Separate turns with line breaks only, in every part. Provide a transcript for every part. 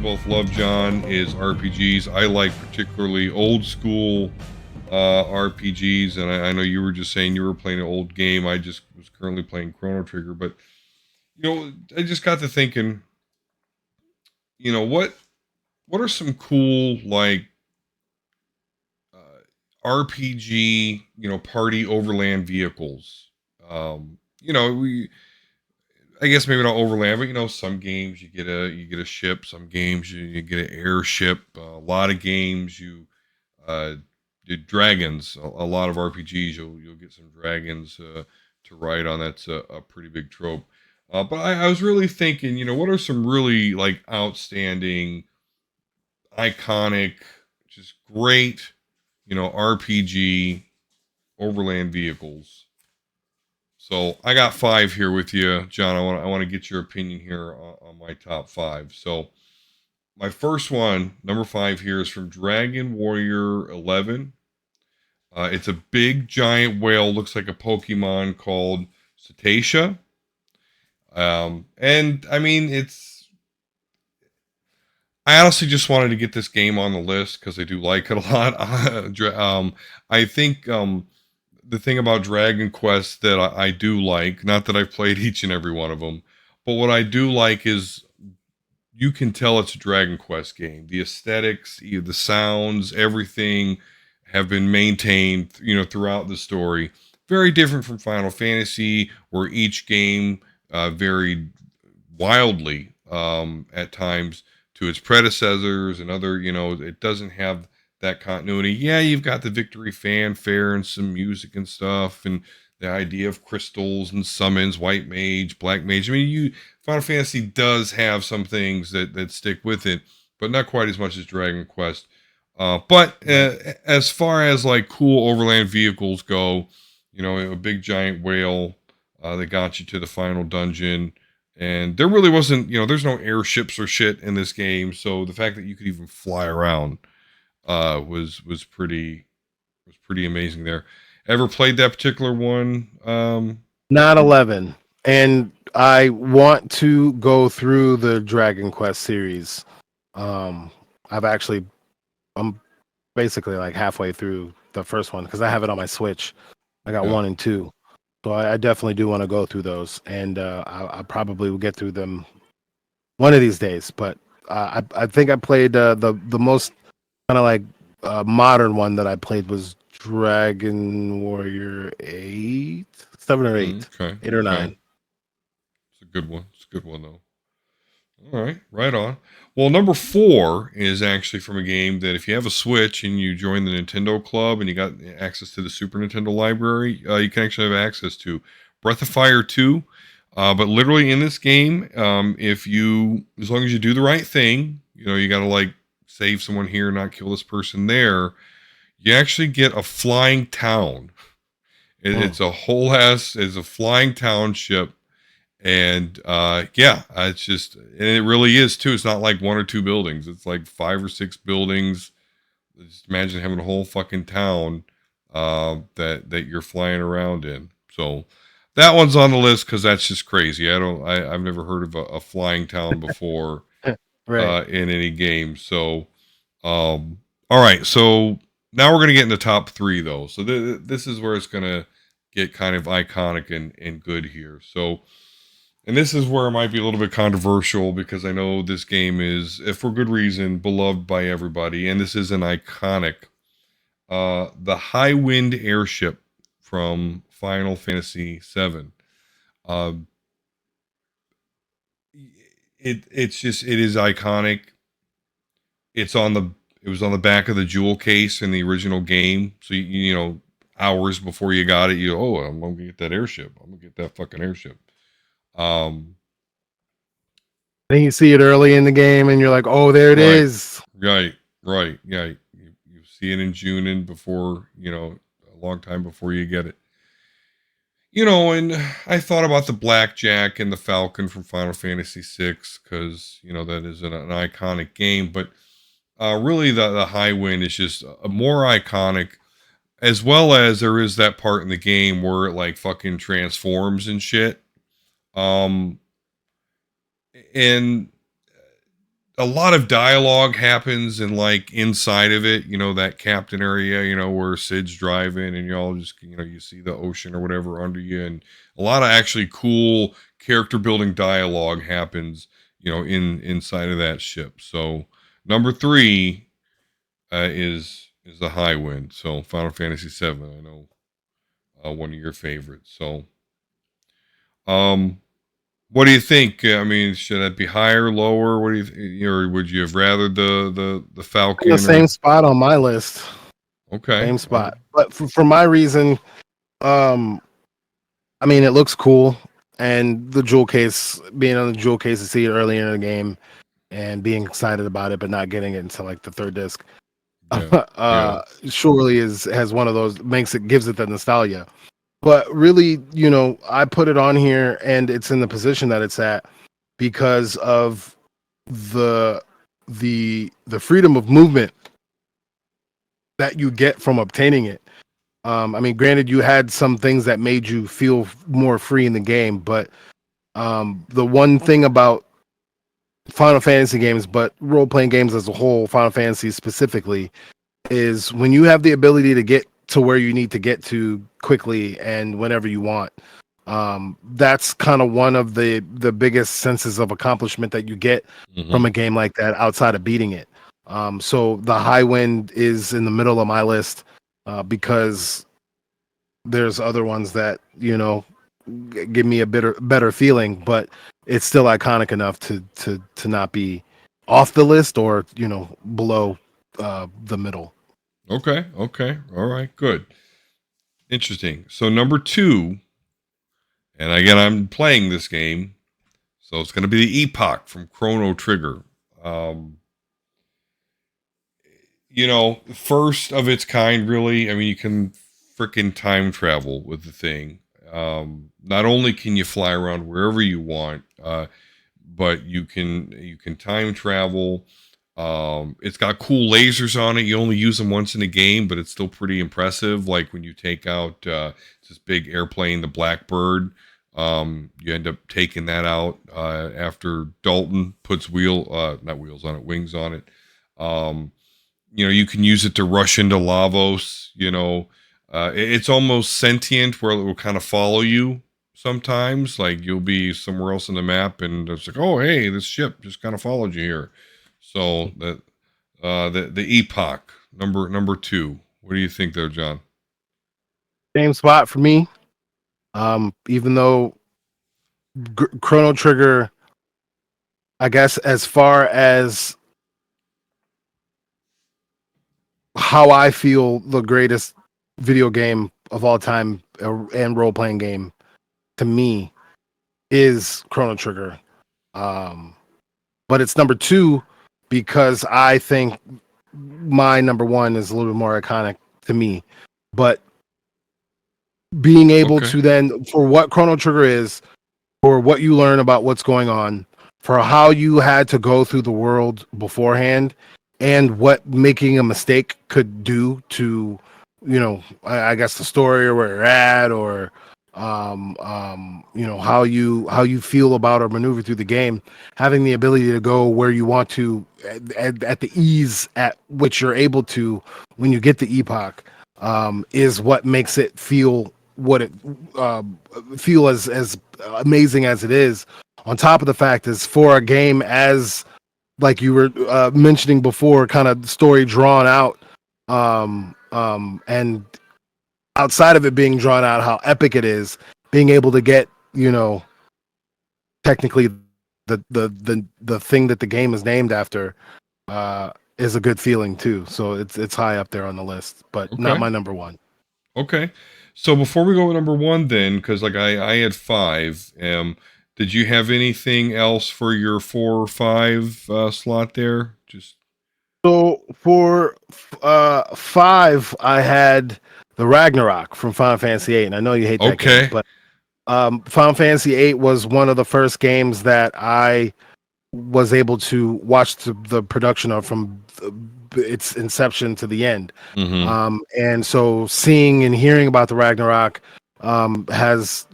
both love, John, is RPGs. I like particularly old school RPGs, and I know you were just saying you were playing an old game. I just was currently playing Chrono Trigger, but I just got to thinking, what are some cool like RPG, party overland vehicles? We I guess maybe not overland, but some games you get a ship, some games you get an airship. A lot of games you uh, did dragons. A lot of RPGs you'll get some dragons to ride on. That's a pretty big trope. But I was really thinking, what are some really like outstanding, iconic, just great, RPG overland vehicles. So I got five here with you, John. I want to get your opinion here on my top five. So my first one, number five here, is from Dragon Warrior 11. It's a big giant whale, looks like a Pokemon called Cetacea. And I mean, I honestly just wanted to get this game on the list because I do like it a lot. I think the thing about Dragon Quest that I do like, not that I've played each and every one of them, but what I do like is you can tell it's a Dragon Quest game. The aesthetics, the sounds, everything have been maintained, throughout the story. Very different from Final Fantasy, where each game varied wildly at times to its predecessors and other, it doesn't have that continuity. Yeah, you've got the victory fanfare and some music and stuff, and the idea of crystals and summons, white mage, black mage. I mean, Final Fantasy does have some things that stick with it, but not quite as much as Dragon Quest. But as far as like cool overland vehicles go, a big giant whale that got you to the final dungeon. And there really wasn't, there's no airships or shit in this game. So the fact that you could even fly around was pretty amazing there. Ever played that particular one?
Not 11. And I want to go through the Dragon Quest series. Um, I'm basically like halfway through the first one because I have it on my Switch. I got
Yeah.
one and two. So I definitely do want to go through those. And I probably will get through them one of these days. But I think I played the most kind of like modern one that I played was Dragon Warrior 8, 7 or 8,
Okay.
8 or
Okay.
9.
It's a good one. It's a good one though. All right, right on. Well, number four is actually from a game that if you have a Switch and you join the Nintendo Club and you got access to the Super Nintendo library, you can actually have access to Breath of Fire 2. But literally in this game, as long as you do the right thing, you got to like save someone here, not kill this person there, you actually get a flying town. It's a it's a flying township. And yeah, and it really is too. It's not like one or two buildings. It's like five or six buildings. Just imagine having a whole fucking town that you're flying around in. So that one's on the list because that's just crazy. I've never heard of a flying town before
Right.
in any game. So all right. So now we're gonna get in the top three though. So this is where it's gonna get kind of iconic and good here. So. And this is where it might be a little bit controversial because I know this game is, if for good reason, beloved by everybody, and this is an iconic. The High Wind airship from Final Fantasy VII. Uh, it is iconic. It was on the back of the jewel case in the original game. So hours before you got it, I'm gonna get that airship. I'm gonna get that fucking airship. Um,
Then you see it early in the game, and you're like, "Oh, there it
right.
is."
Right. Yeah. You see it in June and before, a long time before you get it. And I thought about the Blackjack and the Falcon from Final Fantasy VI because, that is an iconic game. But really, the High Wind is just a more iconic, as well as there is that part in the game where it like fucking transforms and shit. And a lot of dialogue happens in like inside of it, that captain area, where Sid's driving and you all just, you see the ocean or whatever under you. And a lot of actually cool character building dialogue happens, inside of that ship. So number three is the High Wind. So Final Fantasy VII, I know one of your favorites. So, um, what do you think? I mean, should that be higher, lower? What do or would you have rather the
In the
Falcon or
same spot on my list,
okay?
same spot. But for my reason, um, I mean, it looks cool, and the jewel case, being on the jewel case to see it earlier in the game, and being excited about it, but not getting it until like the third disc,
Yeah, yeah.
surely has one of those gives it the nostalgia. But really, I put it on here, and it's in the position that it's at because of the the freedom of movement that you get from obtaining it. I mean, granted, you had some things that made you feel more free in the game, but the one thing about Final Fantasy games, but role playing games as a whole, Final Fantasy specifically, is when you have the ability to get to where you need to get to quickly and whenever you want. That's kind of one of the biggest senses of accomplishment that you get from
Hmm.
a game like that outside of beating it. So the High Wind is in the middle of my list because there's other ones that give me a better feeling, but it's still iconic enough to not be off the list or below the middle.
Okay, okay, all right, good, interesting. So number two, and again, I'm playing this game, so it's going to be the Epoch from Chrono Trigger. Um, first of its kind, really. I mean, you can freaking time travel with the thing. Not only can you fly around wherever you want, but you can time travel. It's got cool lasers on it. You only use them once in a game, but it's still pretty impressive. Like when you take out this big airplane, the Blackbird. You end up taking that out after Dalton puts not wheels on it, wings on it. Um, you can use it to rush into Lavos. It's almost sentient where it will kind of follow you sometimes. Like you'll be somewhere else on the map, and it's like, oh, hey, this ship just kind of followed you here. So that the Epoch number two. What do you think there, John?
Same spot for me. Even though Chrono Trigger, I guess, as far as how I feel the greatest video game of all time and role playing game to me is Chrono Trigger. Um, but it's number two because I think my number one is a little bit more iconic to me. But being able
Okay,
to then, for what Chrono Trigger is, for what you learn about what's going on, for how you had to go through the world beforehand, and what making a mistake could do to, I guess the story or where you're at, or how you feel about or maneuver through the game, having the ability to go where you want to at the ease at which you're able to when you get the epoch, is what makes it feel what it feel as amazing as it is. On top of the fact is for a game as like you were mentioning before, kind of story drawn out, and outside of it being drawn out, how epic it is, being able to get technically the thing that the game is named after is a good feeling too. So it's high up there on the list, but not
okay,
my number one.
okay. So before we go with number one, then, because like I had five. Did you have anything else for your 4 or 5 slot there? Just
So for five, I had the Ragnarok from Final Fantasy VIII, and I know you hate that game,
okay.
but Final Fantasy VIII was one of the first games that I was able to watch the production of from its inception to the end.
Mm-hmm.
And so seeing and hearing about the Ragnarok has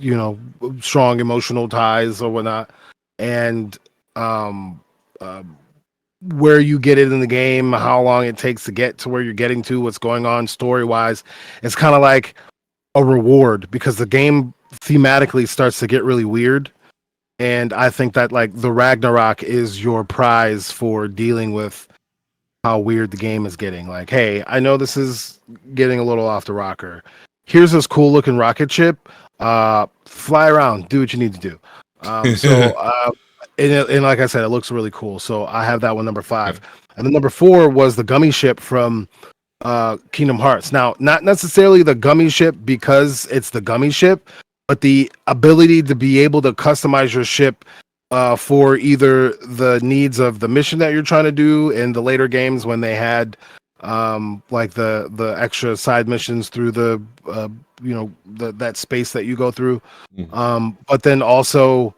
strong emotional ties or whatnot, and um, uh, where you get it in the game, how long it takes to get to where you're getting to, what's going on story wise. It's kind of like a reward because the game thematically starts to get really weird. And I think that like the Ragnarok is your prize for dealing with how weird the game is getting. Like, hey, I know this is getting a little off the rocker. Here's this cool looking rocket ship. Fly around, do what you need to do. And like I said, it looks really cool. So I have that one number
Yeah.
5, and then number 4 was the gummy ship from Kingdom Hearts. Now, not necessarily the gummy ship because it's the gummy ship, but the ability to be able to customize your ship for either the needs of the mission that you're trying to do in the later games when they had like the extra side missions through the that space that you go through,
Mhm.
but then also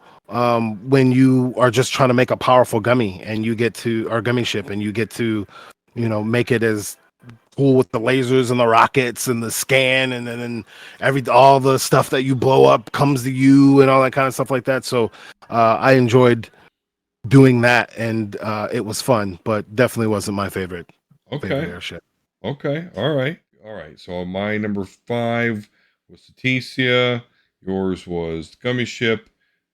when you are just trying to make a powerful gummy and you get to our gummy ship and you get to make it as cool with the lasers and the rockets and the scan, and then every all the stuff that you blow up comes to you and all that kind of stuff like that. So I enjoyed doing that, and it was fun, but definitely wasn't my favorite
Okay.
airship.
Okay. All right. All right. So my number 5 was Ceticia. Yours was the Gummy Ship.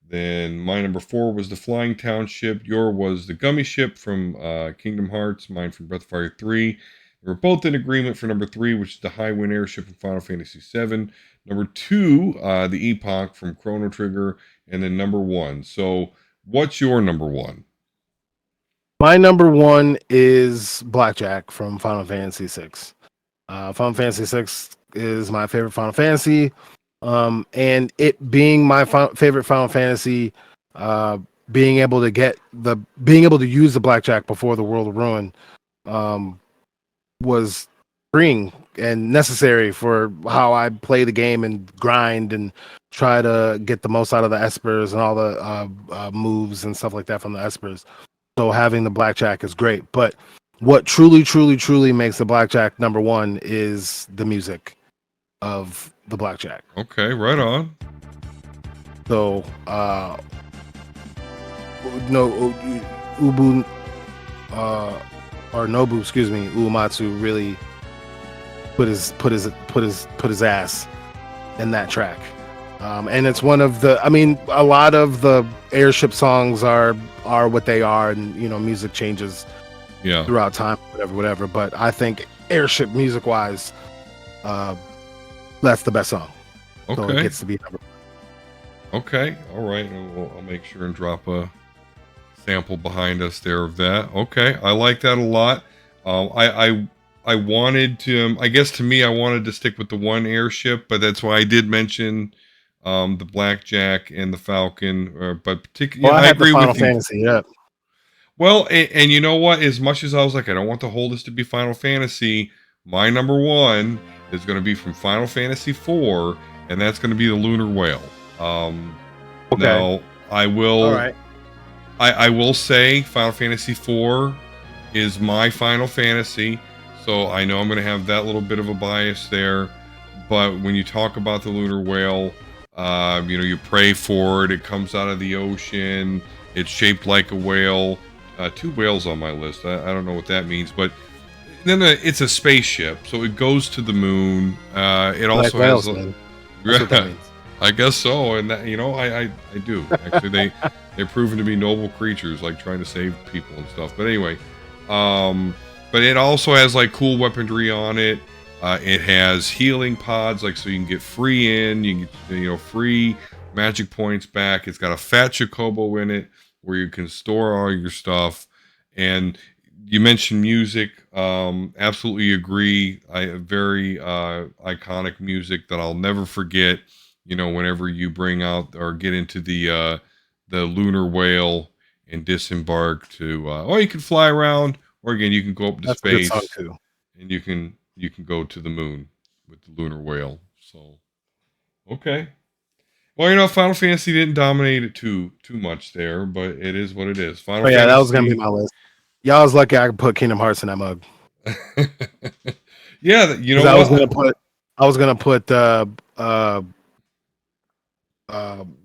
Then my number 4 was the Flying Township. Your was the Gummy Ship from Kingdom Hearts. Mine from Breath of Fire 3. We were both in agreement for number 3, which is the High Wind Airship from Final Fantasy 7. Number 2, the Epoch from Chrono Trigger. And then number 1. So what's your number 1?
My number 1 is Blackjack from Final Fantasy 6. Final Fantasy 6 is my favorite Final Fantasy. And it being my favorite Final Fantasy, uh, being able to use the blackjack before the World of Ruin, um, was freeing and necessary for how I play the game and grind and try to get the most out of the espers and all the moves and stuff like that from the espers. So having the blackjack is great, but what truly, truly, truly makes the blackjack number 1 is the music of the blackjack.
Okay. Right on.
So, no, Ubu, or Nobu, excuse me, Uematsu really put his ass in that track. And it's one of the. I mean, a lot of the airship songs are what they are, and music changes
Yeah.
throughout time, whatever. But I think airship music wise, uh, that's the best song. So it
Okay.
gets to be number.
Okay. All right. I'll make sure and drop a sample behind us there of that. Okay. I like that a lot. I wanted to. I guess to me, I wanted to stick with the one airship, but that's why I did mention the Blackjack and the Falcon. But particularly,
Well, I
I
had the
agree
Final
with you.
Fantasy. Yeah.
Well, and you know what? As much as I was like, I don't want the whole list to be Final Fantasy, my number 1 is going to be from Final Fantasy 4, and that's going to be the Lunar Whale. Um,
Okay.
Now, I
All
will
right.
I will say Final Fantasy 4 is my Final Fantasy, so I know I'm going to have that little bit of a bias there. But when you talk about the Lunar Whale, you pray for it. It comes out of the ocean. It's shaped like a whale. 2 whales on my list. I don't know what that means, but then it's a spaceship, so it goes to the moon. It
Like
also has,
Wales, man. That's what that means.
I guess so, and that, I do actually. They're proven to be noble creatures, like trying to save people and stuff. But anyway, but it also has like cool weaponry on it. It has healing pods, like so you can get free in, you get free magic points back. It's got a fat chocobo in it where you can store all your stuff. And you mentioned music. Absolutely agree. Very iconic music that I'll never forget. Whenever you bring out or get into the lunar whale and disembark to, or you can fly around, or again you can go up to
That's a good song
space,
too.
and you can go to the moon with the lunar whale. So okay. Well, Final Fantasy didn't dominate it too much there, but it is what it is. Final
Oh yeah, that was gonna be
Fantasy.
my list. Y'all was lucky I could put Kingdom Hearts in that mug
Yeah, you
because
know
I was
what?
gonna put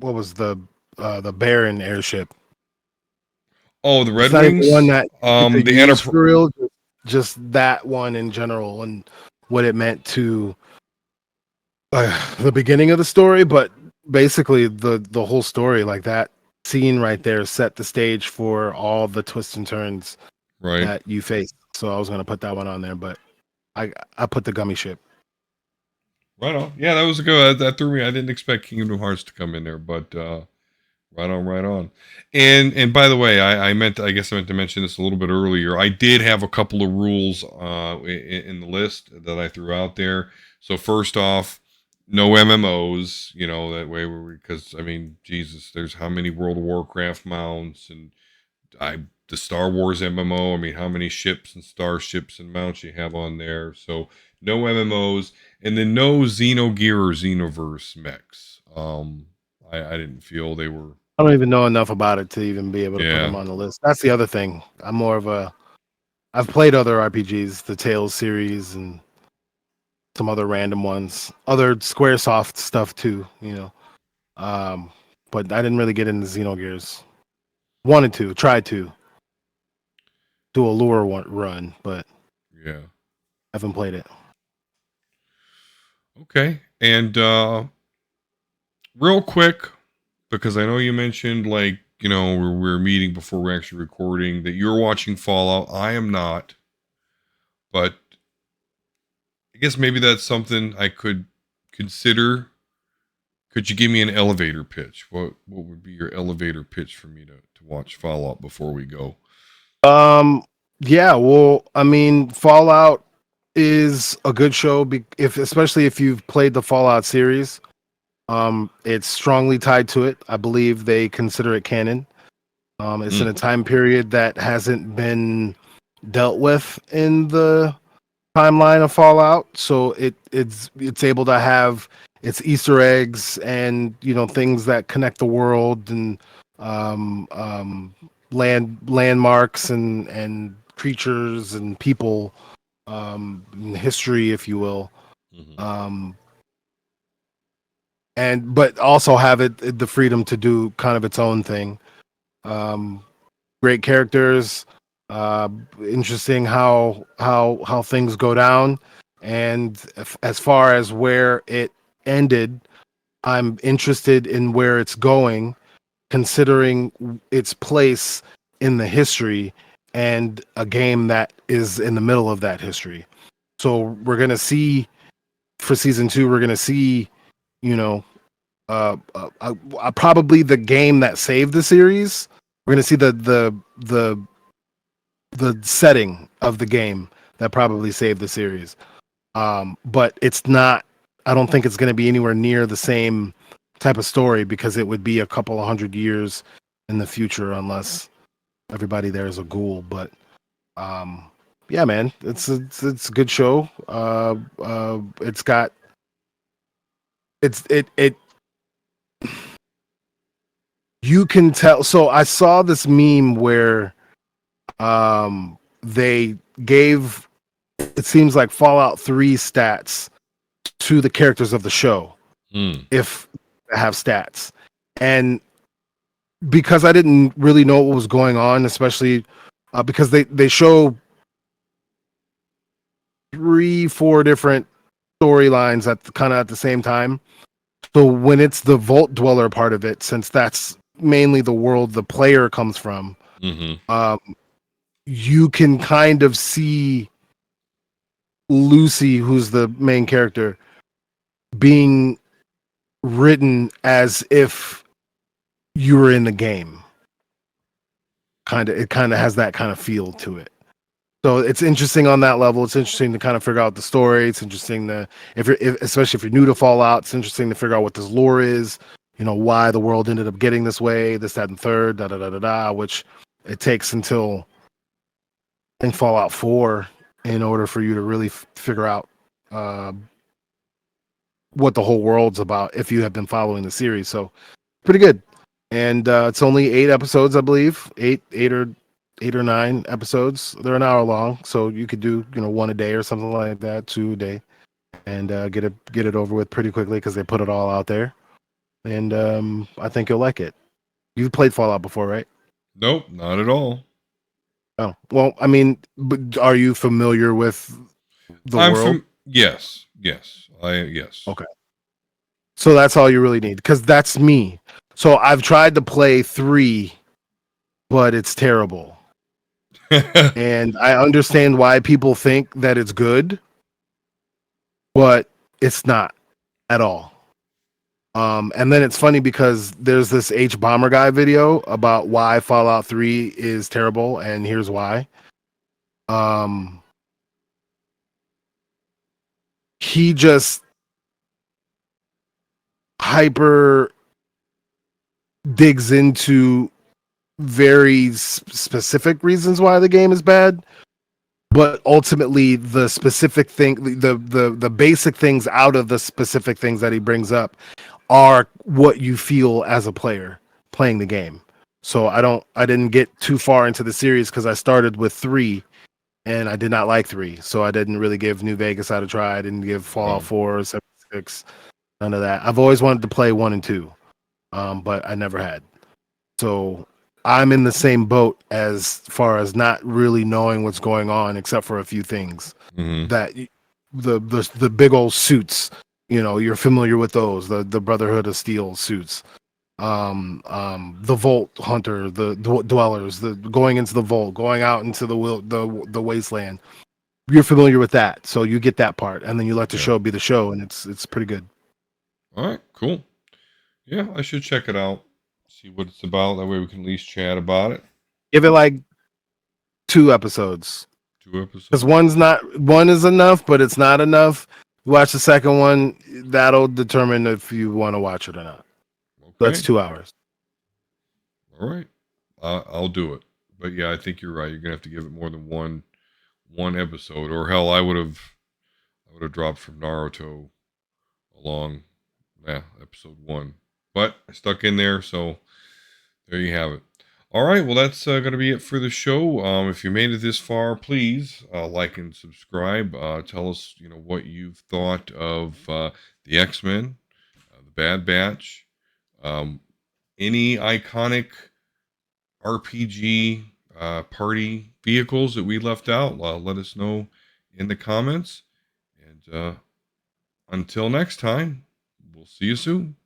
what was the Baron airship?
Oh, the
It's
Red
not even one
Wings.
that you get to
The
use
Enterprise.
for real. Just that one in general and what it meant to the beginning of the story, but basically the whole story, like that scene right there, set the stage for all the twists and turns
Right.
that you face. So I was gonna put that one on there, but I put the gummy ship.
Right on. Yeah, that was a good. That threw me. I didn't expect Kingdom Hearts to come in there, but right on, right on. And by the way, I guess I meant to mention this a little bit earlier. I did have a couple of rules in the list that I threw out there. So first off, no MMOs. You know that way because I mean, Jesus, there's how many World of Warcraft mounts and I the Star Wars MMO. I mean, how many ships and starships and mounts you have on there? So no MMOs, and then no Xenogear or Xenoverse mechs. I didn't feel they were.
I don't even know enough about it to even be able to put them
Yeah,
on the list. That's the other thing. I'm more of a I've played other RPGs, the Tales series and some other random ones, other SquareSoft stuff too, you know. Um, but I didn't really get into Xenogears. Wanted to, tried to do a lure run, but
yeah.
haven't played it.
Okay, and real quick, because I know you mentioned like we're meeting before we're actually recording that you're watching Fallout. I am not, but I guess maybe that's something I could consider. Could you give me an elevator pitch? What would be your elevator pitch for me to watch Fallout before we go?
Um, yeah, well, I mean, Fallout is a good show if especially if you've played the Fallout series. It's strongly tied to it. I believe they consider it canon. It's in
Mm,
a time period that hasn't been dealt with in the timeline of Fallout, so it's able to have its Easter eggs and things that connect the world and um, um, landmarks and creatures and people, and history, if you will,
hmm
um, and but also have it the freedom to do kind of its own thing. Um, Great characters, uh, interesting how things go down, and as far as where it ended, I'm interested in where it's going, considering its place in the history and a game that is in the middle of that history. So we're gonna see for season two, we're gonna see, you know, probably the game that saved the series. We're gonna see the setting of the game that probably saved the series. But it's not. I don't think it's going to be anywhere near the same type of story because it would be a couple of hundred years in the future unless everybody there is a ghoul. But yeah, man, it's a good show. It's got it. You can tell. So I saw this meme where they gave, it seems like, Fallout 3 stats to the characters of the show
mm,
if they have stats. And because I didn't really know what was going on, especially because they show 3-4 different storylines at kind of at the same time. So when it's the Vault Dweller part of it, since that's mainly the world the player comes from,
hmm
um, you can kind of see Lucy, who's the main character, being written as if you were in the game. It kind of has that kind of feel to it. So it's interesting on that level. It's interesting to kind of figure out the story. It's interesting to especially if you're new to Fallout, it's interesting to figure out what this lore is. Why the world ended up getting this way, this, that, and third, da da da da da. Which it takes until in Fallout 4 in order for you to really figure out uh, what the whole world's about if you have been following the series. So pretty good. And it's only 8 episodes, I believe. Eight or nine episodes. They're an hour long, so you could do one a day or something like that, two a day, and get it over with pretty quickly because they put it all out there. And I think you'll like it. You've played Fallout before, right?
Nope, not at all.
Oh, well, I mean, but are you familiar with the
I'm
world?
from yes, yes, I yes.
Okay. So that's all you really need because that's me. So I've tried to play 3, but it's terrible. And I understand why people think that it's good, but it's not at all. And then it's funny because there's this H Bomber guy video about why Fallout 3 is terrible, and here's why. Um, he just hyper digs into very specific reasons why the game is bad, but ultimately the specific thing, the basic things out of the specific things that he brings up are what you feel as a player playing the game. So I didn't get too far into the series because I started with 3 and I did not like 3. So I didn't really give New Vegas a try. I didn't give Fallout
Oh,
4 or 76, none of that. I've always wanted to play 1 and 2, but I never had. So I'm in the same boat as far as not really knowing what's going on except for a few things
hmm
that the big old suits, you're familiar with those, the Brotherhood of Steel suits, the Vault Hunter, the dwellers, the going into the vault, going out into the wasteland. You're familiar with that, so you get that part, and then you let the
yeah.
show be the show, and it's pretty good.
All right, cool. Yeah, I should check it out. See what it's about. That way we can at least chat about it.
Give it like 2 episodes.
Two
Because
episodes.
one is enough, but it's not enough. You watch the second one, that'll determine if you want to watch it or not. So that's
Okay.
2 hours.
All right. I'll do it. But yeah, I think you're right. You're gonna have to give it more than one episode, or hell, I would have dropped from Naruto along, yeah, episode 1. But I stuck in there, so there you have it. All right, well, that's going to be it for the show. If you made it this far, please like and subscribe. Tell us, what you've thought of the X-Men, the Bad Batch, um, any iconic RPG party vehicles that we left out. Let us know in the comments. And until next time, we'll see you soon.